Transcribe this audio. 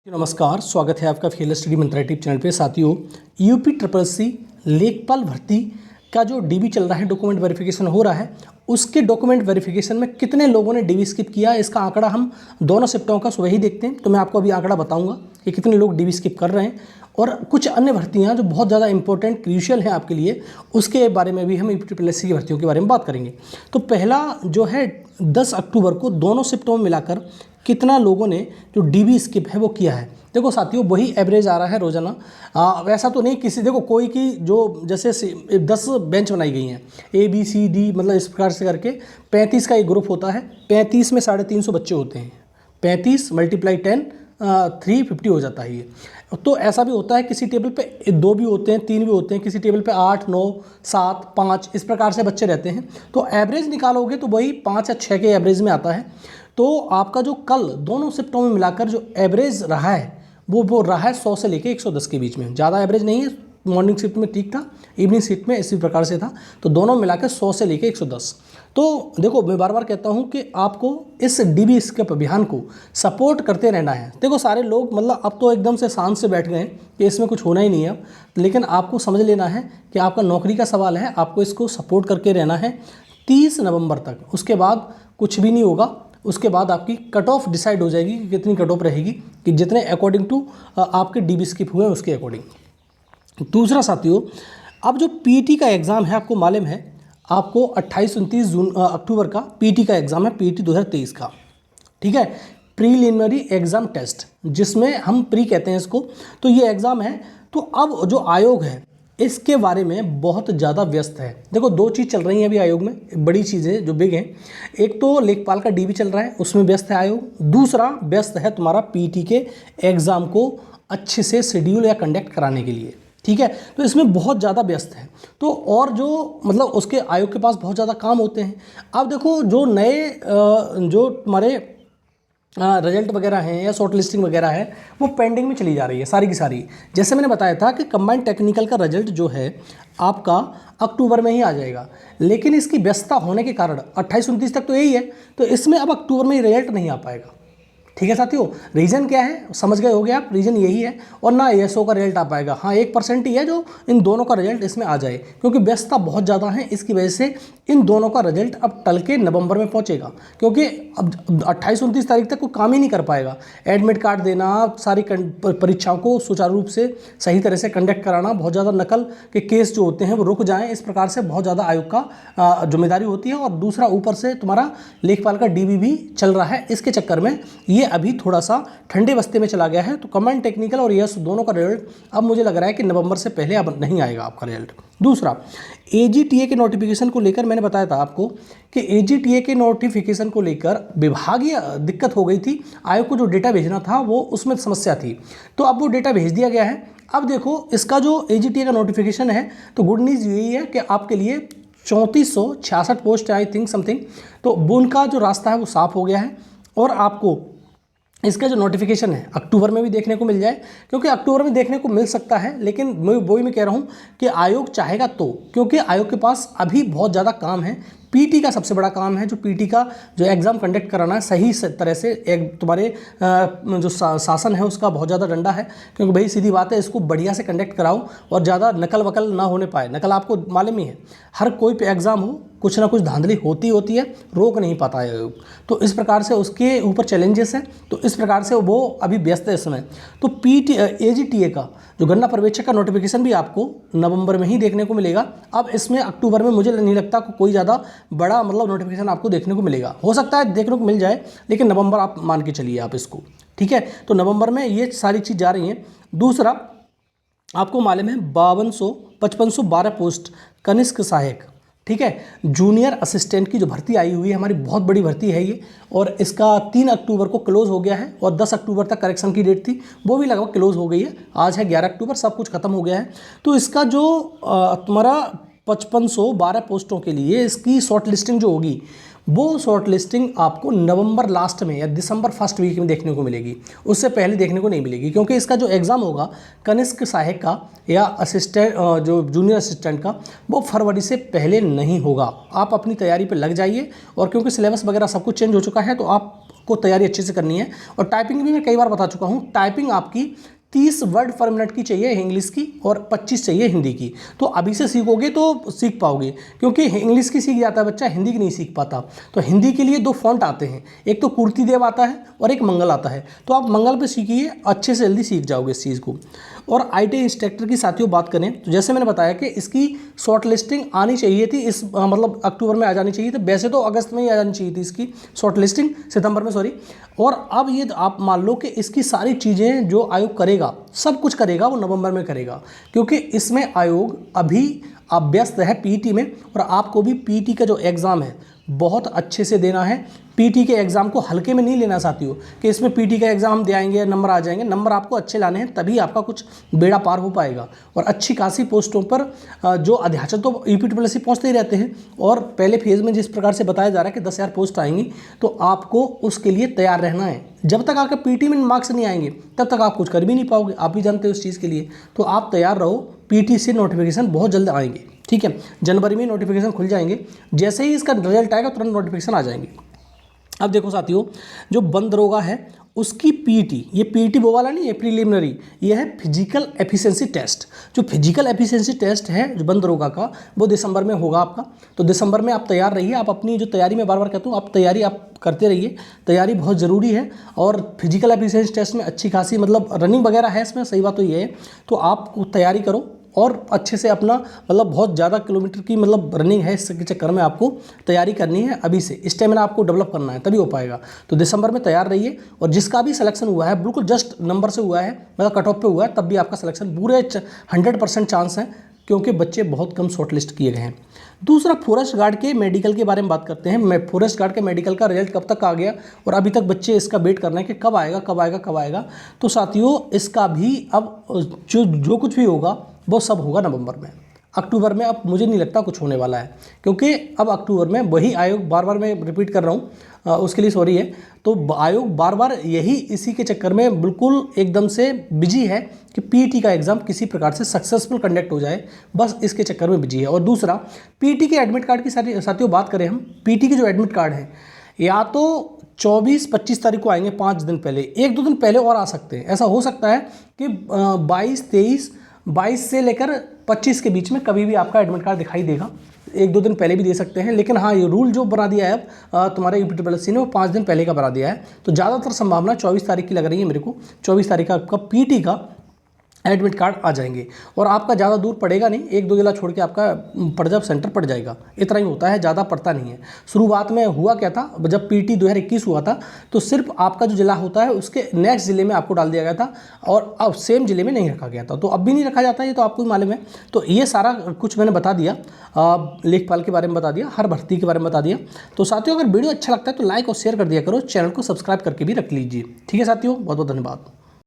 नमस्कार, स्वागत है आपका फील्ड स्टडी मंत्रा यूट्यूब चैनल पे। साथियों, यूपी ट्रिपल सी लेखपाल भर्ती का जो डीबी चल रहा है, डॉक्यूमेंट वेरिफिकेशन हो रहा है, उसके डॉक्यूमेंट वेरिफिकेशन में कितने लोगों ने डीबी स्किप किया, इसका आंकड़ा हम दोनों शिफ्टों का सुबह ही देखते हैं। तो मैं आपको अभी आंकड़ा बताऊंगा कि कितने लोग डीबी स्किप कर रहे हैं, और कुछ अन्य भर्तियां जो बहुत ज़्यादा इंपॉर्टेंट क्रूशियल हैं आपके लिए, उसके बारे में भी हम यूपी ट्रिपल एस सी की भर्तियों के बारे में बात करेंगे। तो पहला जो है 10 अक्टूबर को दोनों शिफ्टों में मिलाकर कितना लोगों ने जो डीबी स्किप है वो किया है। देखो साथियों, वही एवरेज आ रहा है रोजाना। वैसा तो नहीं किसी, देखो कोई की जो जैसे 10 बेंच बनाई गई हैं ABCD, मतलब इस प्रकार से करके 35 का एक ग्रुप होता है। 35 में 350 बच्चे होते हैं। 35 × 10 350 हो जाता है ये। तो ऐसा भी होता है, किसी टेबल पे 2 भी होते हैं, 3 भी होते हैं, किसी टेबल पे 8, 9, 7, 5 इस प्रकार से बच्चे रहते हैं। तो एवरेज निकालोगे तो वही 5 या 6 के एवरेज में आता है। तो आपका जो कल दोनों शिफ्टों में मिलाकर जो एवरेज रहा है वो रहा है 100 से लेके 110 के बीच में। ज़्यादा एवरेज नहीं है, मॉर्निंग शिफ्ट में ठीक था, इवनिंग शिफ्ट में इसी प्रकार से था। तो दोनों मिलाकर 100 से लेके 110। तो देखो, मैं बार बार कहता हूँ कि आपको इस डीबी स्किप अभियान को सपोर्ट करते रहना है। देखो सारे लोग मतलब अब तो एकदम से शांत से बैठ गए हैं कि इसमें कुछ होना ही नहीं है अब, लेकिन आपको समझ लेना है कि आपका नौकरी का सवाल है, आपको इसको सपोर्ट करके रहना है 30 नवंबर तक। उसके बाद कुछ भी नहीं होगा। उसके बाद आपकी कट ऑफ डिसाइड हो जाएगी कि कितनी कट ऑफ रहेगी, कि जितने अकॉर्डिंग टू आपके डीबी स्किप हुए उसके अकॉर्डिंग। दूसरा साथियों, अब जो पीटी का एग्ज़ाम है, आपको मालूम है आपको 28-29 अक्टूबर का पीटी का एग्ज़ाम है, पीटी 2023 का। ठीक है, प्रीलिमिनरी एग्ज़ाम टेस्ट, जिसमें हम प्री कहते हैं इसको। तो ये एग्ज़ाम है। तो अब जो आयोग है इसके बारे में बहुत ज़्यादा व्यस्त है। देखो 2 चीज़ चल रही हैं अभी आयोग में, बड़ी चीज़ें जो बिग हैं। एक तो लेखपाल का डीबी चल रहा है, उसमें व्यस्त है आयोग। दूसरा व्यस्त है तुम्हारा पीटी के एग्ज़ाम को अच्छे से शेड्यूल या कंडक्ट कराने के लिए। ठीक है, तो इसमें बहुत ज़्यादा व्यस्त है। तो और जो मतलब उसके आयोग के पास बहुत ज़्यादा काम होते हैं। अब देखो जो नए जो तुम्हारे रिजल्ट वगैरह हैं या शॉर्ट लिस्टिंग वगैरह है, वो पेंडिंग में चली जा रही है सारी की सारी। जैसे मैंने बताया था कि कंबाइंड टेक्निकल का रिजल्ट जो है आपका अक्टूबर में ही आ जाएगा, लेकिन इसकी व्यस्तता होने के कारण 28-29 तक तो यही है, तो इसमें अब अक्टूबर में रिजल्ट नहीं आ पाएगा। ठीक है साथियों, रीज़न क्या है समझ गए होगे आप, रीज़न यही है। और ना ESO का रिजल्ट आ पाएगा। हाँ, 1% ही है जो इन दोनों का रिजल्ट इसमें आ जाए, क्योंकि व्यस्तता बहुत ज़्यादा है। इसकी वजह से इन दोनों का रिजल्ट अब टल के नवंबर में पहुंचेगा, क्योंकि अब 28-29 तारीख तक कोई काम ही नहीं कर पाएगा। एडमिट कार्ड देना, सारी परीक्षाओं को सुचारू रूप से सही तरह से कंडक्ट कराना, बहुत ज़्यादा नकल के केस जो होते हैं वो रुक जाएँ, इस प्रकार से बहुत ज़्यादा आयोग का जिम्मेदारी होती है। और दूसरा ऊपर से तुम्हारा लेखपाल का डीबी भी चल रहा है, इसके चक्कर में ये अभी थोड़ा सा ठंडे बस्ते में चला गया है। तो कमांड टेक्निकल और यस दोनों का रिजल्ट अब मुझे लग रहा है कि नवंबर से पहले अब नहीं आएगा आपका रिजल्ट। दूसरा, AGTA के नोटिफिकेशन को लेकर मैंने बताया था आपको कि AGTA के नोटिफिकेशन को लेकर विभागीय दिक्कत हो गई थी। आयोग को जो डेटा भेजना था वो उसमें समस्या थी, तो अब वो डेटा भेज दिया गया है। अब देखो इसका जो AGTA का नोटिफिकेशन है, तो गुड न्यूज़ यही है कि आपके लिए 3466 पोस्ट आई थिंक समथिंग, तो उनका जो रास्ता है वो साफ हो गया है। और आपको इसका जो नोटिफिकेशन है अक्टूबर में भी देखने को मिल जाए, क्योंकि अक्टूबर में देखने को मिल सकता है, लेकिन मैं कह रहा हूँ कि आयोग चाहेगा तो, क्योंकि आयोग के पास अभी बहुत ज़्यादा काम है। पीटी का सबसे बड़ा काम है, जो पीटी का जो एग्ज़ाम कंडक्ट कराना है सही तरह से। एक तुम्हारे जो शासन है उसका बहुत ज़्यादा डंडा है, क्योंकि भाई सीधी बात है, इसको बढ़िया से कंडक्ट कराओ और ज़्यादा नकल वकल ना होने पाए। नकल आपको मालूम ही है, हर कोई पे एग्ज़ाम हो कुछ ना कुछ धांधली होती है, रोक नहीं पाता है आयोग। तो इस प्रकार से उसके ऊपर चैलेंजेस हैं, तो इस प्रकार से वो अभी व्यस्त है इस समय। तो AGTA का जो गन्ना पर्यवेक्षक का नोटिफिकेशन भी आपको नवंबर में ही देखने को मिलेगा। अब इसमें अक्टूबर में मुझे नहीं लगता कोई ज़्यादा बड़ा मतलब नोटिफिकेशन आपको देखने को मिलेगा। हो सकता है देखने को मिल जाए, लेकिन नवंबर आप मान के चलिए आप इसको। ठीक है, तो नवंबर में ये सारी चीज़ जा रही हैं। दूसरा, आपको मालूम है 5512 पोस्ट कनिष्क सहायक, ठीक है, जूनियर असिस्टेंट की जो भर्ती आई हुई है, हमारी बहुत बड़ी भर्ती है ये। और इसका 3 अक्टूबर को क्लोज़ हो गया है, और 10 अक्टूबर तक करेक्शन की डेट थी, वो भी लगभग क्लोज़ हो गई है। आज है 11 अक्टूबर, सब कुछ खत्म हो गया है। तो इसका जो तुम्हारा 5512 पोस्टों के लिए इसकी शॉर्ट लिस्टिंग जो होगी, वो शॉर्ट लिस्टिंग आपको नवंबर लास्ट में या दिसंबर फर्स्ट वीक में देखने को मिलेगी, उससे पहले देखने को नहीं मिलेगी। क्योंकि इसका जो एग्ज़ाम होगा कनिष्क सहायक का या असिस्टेंट जो जूनियर असिस्टेंट का, वो फरवरी से पहले नहीं होगा। आप अपनी तैयारी पर लग जाइए, और क्योंकि सिलेबस वगैरह सब कुछ चेंज हो चुका है, तो आप को तैयारी अच्छे से करनी है। और टाइपिंग भी मैं कई बार बता चुका हूँ, टाइपिंग आपकी 30 वर्ड पर मिनट की चाहिए इंग्लिश की और 25 चाहिए हिंदी की। तो अभी से सीखोगे तो सीख पाओगे, क्योंकि इंग्लिश की सीख जाता है बच्चा, हिंदी की नहीं सीख पाता। तो हिंदी के लिए 2 फॉन्ट आते हैं, एक तो कीर्ति देव आता है और एक मंगल आता है। तो आप मंगल पे सीखिए, अच्छे से जल्दी सीख जाओगे इस चीज़ को। और IT इंस्ट्रक्टर की साथियों बात करें तो जैसे मैंने बताया कि इसकी शॉर्ट लिस्टिंग आनी चाहिए थी, इस मतलब अक्टूबर में आ जानी चाहिए थी। वैसे तो अगस्त में ही आ जानी चाहिए थी इसकी शॉर्ट लिस्टिंग, सितंबर में सॉरी। और अब ये आप मान लो कि इसकी सारी चीज़ें जो आयोग करेगा, सब कुछ करेगा वो नवंबर में करेगा, क्योंकि इसमें आयोग अभी व्यस्त है PET में। और आपको भी PET का जो एग्ज़ाम है बहुत अच्छे से देना है। PET के एग्ज़ाम को हल्के में नहीं लेना साथियों कि इसमें PET का एग्ज़ाम दे आएंगे नंबर आ जाएंगे। नंबर आपको अच्छे लाने हैं, तभी आपका कुछ बेड़ा पार हो पाएगा। और अच्छी खासी पोस्टों पर जो अध्याचक तो UPSSC पहुँचते ही रहते हैं, और पहले फेज़ में जिस प्रकार से बताया जा रहा है कि 10,000 पोस्ट आएंगी, तो आपको उसके लिए तैयार रहना है। जब तक आपके PET में मार्क्स नहीं आएंगे तब तक आप कुछ कर भी नहीं पाओगे, आप भी जानते हो इस चीज़ के लिए। तो आप तैयार रहो, PET से नोटिफिकेशन बहुत जल्द आएंगे, ठीक है। जनवरी में नोटिफिकेशन खुल जाएंगे, जैसे ही इसका रिजल्ट आएगा तुरंत नोटिफिकेशन आ जाएंगे। अब देखो साथियों, जो वन दरोगा है उसकी PET, ये PET वो वाला नहीं है प्रीलिमिनरी, ये है फिजिकल एफिशिएंसी टेस्ट। जो फिजिकल एफिशिएंसी टेस्ट है जो वन दरोगा का, वो दिसंबर में होगा आपका। तो दिसंबर में आप तैयार रहिए। आप अपनी जो तैयारी, मैं बार बार कहता हूँ, आप तैयारी आप करते रहिए, तैयारी बहुत ज़रूरी है। और फिजिकल एफिशिएंसी टेस्ट में अच्छी खासी मतलब रनिंग वगैरह है इसमें, सही बात तो ये है। तो आप तैयारी करो और अच्छे से अपना मतलब बहुत ज़्यादा किलोमीटर की मतलब रनिंग है, इसके चक्कर में आपको तैयारी करनी है। अभी से स्टेमिना आपको डेवलप करना है, तभी हो पाएगा। तो दिसंबर में तैयार रहिए। और जिसका भी सिलेक्शन हुआ है बिल्कुल जस्ट नंबर से हुआ है, मतलब कट ऑफ पे हुआ है, तब भी आपका सिलेक्शन पूरे 100% चांस है, क्योंकि बच्चे बहुत कम शॉर्ट लिस्ट किए गए हैं। दूसरा, फॉरेस्ट गार्ड के मेडिकल के बारे में बात करते हैं। मैं फॉरेस्ट गार्ड के मेडिकल का रिजल्ट कब तक आ गया और अभी तक बच्चे इसका वेट कर रहे हैं कि कब आएगा कब आएगा कब आएगा। तो साथियों, इसका भी अब जो कुछ भी होगा वो सब होगा नवंबर में। अक्टूबर में अब मुझे नहीं लगता कुछ होने वाला है, क्योंकि अब अक्टूबर में वही आयोग, बार बार मैं रिपीट कर रहा हूँ, उसके लिए सॉरी है। तो आयोग बार बार यही इसी के चक्कर में बिल्कुल एकदम से बिजी है कि PET का एग्ज़ाम किसी प्रकार से सक्सेसफुल कंडक्ट हो जाए, बस इसके चक्कर में बिजी है। और दूसरा, PET के एडमिट कार्ड की साथियों बात करें हम, PET के जो एडमिट कार्ड हैं या तो 24-25 तारीख को आएंगे, 5 दिन पहले, 1-2 दिन पहले और आ सकते हैं। ऐसा हो सकता है कि 22 से लेकर 25 के बीच में कभी भी आपका एडमिट कार्ड दिखाई देगा। 1-2 दिन पहले भी दे सकते हैं, लेकिन हाँ, ये रूल जो बना दिया है अब तुम्हारे UPSSC ने, वो 5 दिन पहले का बना दिया है। तो ज़्यादातर संभावना 24 तारीख की लग रही है मेरे को। 24 तारीख का आपका PET का एडमिट कार्ड आ जाएंगे। और आपका ज़्यादा दूर पड़ेगा नहीं, 1-2 जिला छोड़ के आपका पंजाब सेंटर पड़ जाएगा, इतना ही होता है, ज़्यादा पड़ता नहीं है। शुरुआत में हुआ क्या था, जब PET 2021 हुआ था तो सिर्फ आपका जो जिला होता है उसके नेक्स्ट ज़िले में आपको डाल दिया गया था, और अब सेम ज़िले में नहीं रखा गया था। तो अब भी नहीं रखा जाता, ये तो आपको ही मालूम है। तो ये सारा कुछ मैंने बता दिया, लेखपाल के बारे में बता दिया, हर भर्ती के बारे में बता दिया। तो साथियों, अगर वीडियो अच्छा लगता है तो लाइक और शेयर कर दिया करो, चैनल को सब्सक्राइब करके भी रख लीजिए। ठीक है साथियों, बहुत बहुत धन्यवाद।